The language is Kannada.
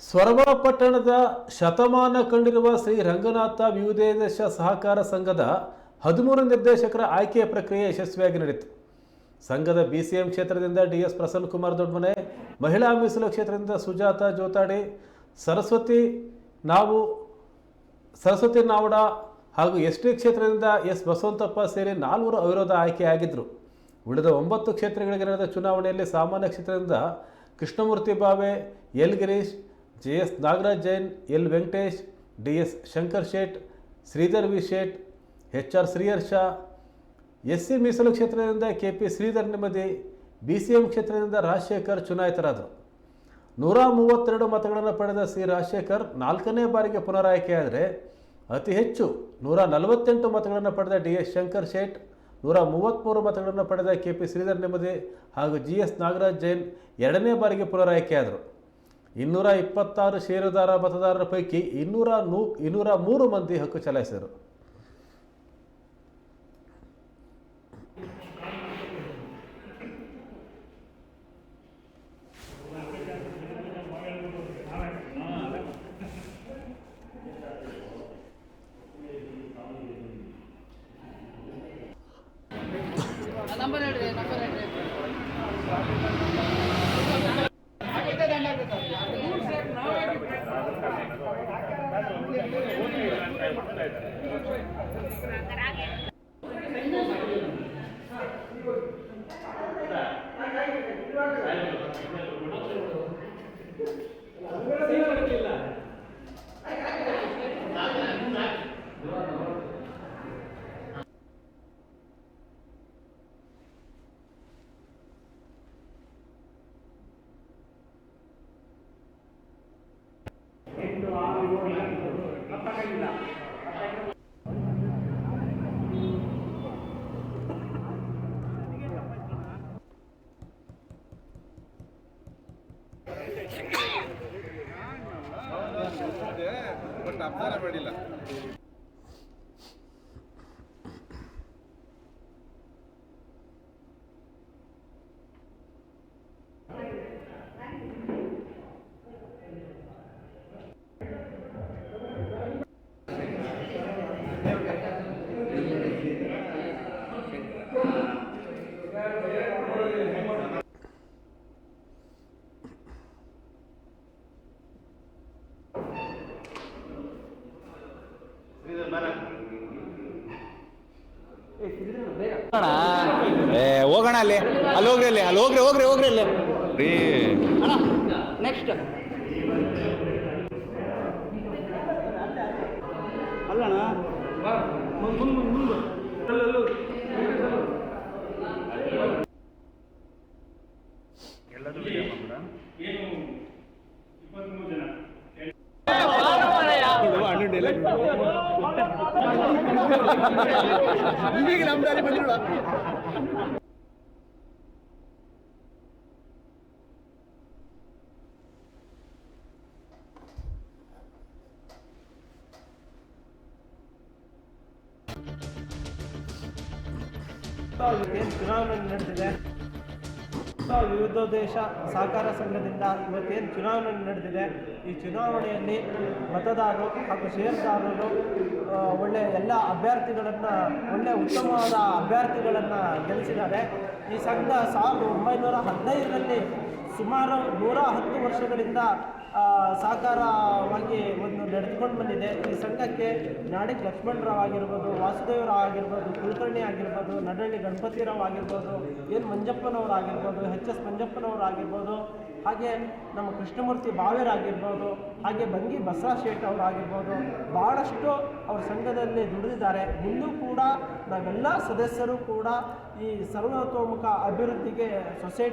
ಸೊರಬ ಪಟ್ಟಣದ ಶತಮಾನ ಕಂಡಿರುವ ಶ್ರೀ ರಂಗನಾಥ ವಿವಿಧೇಶ ಸಹಕಾರ ಸಂಘದ 13 ನಿರ್ದೇಶಕರ ಆಯ್ಕೆಯ ಪ್ರಕ್ರಿಯೆ ಯಶಸ್ವಿಯಾಗಿ ನಡೆಯಿತು. ಸಂಘದ ಬಿಸಿಎಂ ಕ್ಷೇತ್ರದಿಂದ ಡಿಎಸ್ ಪ್ರಸನ್ನಕುಮಾರ್ ದೊಡ್ಡಮನೆ, ಮಹಿಳಾ ಮೀಸಲು ಕ್ಷೇತ್ರದಿಂದ ಸುಜಾತ ಜೋತಾಡಿ, ಸರಸ್ವತಿ ನಾವಡ ಹಾಗೂ ಎಸ್ಟಿ ಕ್ಷೇತ್ರದಿಂದ ಎಸ್ ಬಸವಂತಪ್ಪ ಸೇರಿ 4 ಅವಿರೋಧ ಆಯ್ಕೆಯಾಗಿದ್ದರು. ಉಳಿದ 9 ಕ್ಷೇತ್ರಗಳಿಗೆ ನಡೆದ ಚುನಾವಣೆಯಲ್ಲಿ ಸಾಮಾನ್ಯ ಕ್ಷೇತ್ರದಿಂದ Krishnamurthy Bave, L Girish, JS Nagaraj Jain, L Venkatesh, DS Shankar Shet, Sridhar V Shet, HR Sriharsha, SC ಮೀಸಲು ಕ್ಷೇತ್ರದಿಂದ ಕೆಪಿ ಶ್ರೀಧರ್ ನೆಮ್ಮದಿ, ಬಿಸಿಎಂ ಕ್ಷೇತ್ರದಿಂದ ರಾಜಶೇಖರ್ ಚುನಾಯಿತರಾದರು. 132 ಮತಗಳನ್ನು ಪಡೆದ ಸಿ ರಾಜಶೇಖರ್ 4ನೇ ಬಾರಿಗೆ ಪುನರಾಯ್ಕೆಯಾದರೆ, ಅತಿ ಹೆಚ್ಚು 148 ಮತಗಳನ್ನು ಪಡೆದ ಡಿಎಸ್ ಶಂಕರ್ ಶೇಟ್, 133 ಮತಗಳನ್ನು ಪಡೆದ ಕೆಪಿ ಶ್ರೀಧರ್ ನೆಮ್ಮದಿ ಹಾಗೂ ಜಿಎಸ್ ನಾಗರಾಜ್ ಜೈನ್ 2ನೇ ಬಾರಿಗೆ ಪುನರಾಯ್ಕೆಯಾದರು. 226 ಷೇರುದಾರ ಮತದಾರರ ಪೈಕಿ 203 ಮಂದಿ ಹಕ್ಕು ಚಲಾಯಿಸಿದರು. ಅಬ್ಸರ್ವ್ ಮಾಡಿಲ್ಲ. ಹೋಗೋಣ ಅಲ್ಲಿ ಹೋಗ್ರಿ ಅಲ್ಲಿ ರೀ. ನೆಕ್ಸ್ಟ್ ಅಲ್ಲಣ್ಣ ಚುನಾವಣೆ ನಡೆದಿದೆ. ವಿವಿಧೋದ್ದೇಶ ಸಹಕಾರ ಸಂಘದಿಂದ ಇವತ್ತೇನು ಚುನಾವಣೆ ನಡೆದಿದೆ, ಈ ಚುನಾವಣೆಯಲ್ಲಿ ಮತದಾರರು ಹಾಗೂ ಷೇರುದಾರರು ಒಳ್ಳೆಯ ಎಲ್ಲ ಉತ್ತಮವಾದ ಅಭ್ಯರ್ಥಿಗಳನ್ನು ಗೆಲ್ಲಿಸಿದ್ದಾರೆ. ಈ ಸಂಘ 1915ರಲ್ಲಿ ಸುಮಾರು 110 ವರ್ಷಗಳಿಂದ ಸಹಕಾರವಾಗಿ ನಡೆದುಕೊಂಡು ಬಂದಿದೆ. ಈ ಸಂಘಕ್ಕೆ ನಾಡಿಗ್ ಲಕ್ಷ್ಮಣರಾವ್ ಆಗಿರ್ಬೋದು, ವಾಸುದೇವರಾವ್ ಆಗಿರ್ಬೋದು, ಕುಲಕರ್ಣಿ ಆಗಿರ್ಬೋದು, ನಡಹಳ್ಳಿ ಗಣಪತಿರಾವ್ ಆಗಿರ್ಬೋದು, ಎನ್ ಮಂಜಪ್ಪನವರು ಆಗಿರ್ಬೋದು, ಎಚ್.ಎಸ್. ಮಂಜಪ್ಪನವರು ಆಗಿರ್ಬೋದು, ಹಾಗೆ ನಮ್ಮ ಕೃಷ್ಣಮೂರ್ತಿ ಬಾವೇರಾಗಿರ್ಬೋದು, ಹಾಗೆ ಬಂಗಿ ಬಸವ ಶೇಟ್ ಅವರಾಗಿರ್ಬೋದು, ಭಾಳಷ್ಟು ಅವ್ರ ಸಂಘದಲ್ಲಿ ದುಡಿದಿದ್ದಾರೆ. ಮುಂದೂ ಕೂಡ ನಾವೆಲ್ಲ ಸದಸ್ಯರು ಕೂಡ ಈ ಸರ್ವತೋಮುಖ ಅಭಿವೃದ್ಧಿಗೆ ಸೊಸೈಟಿ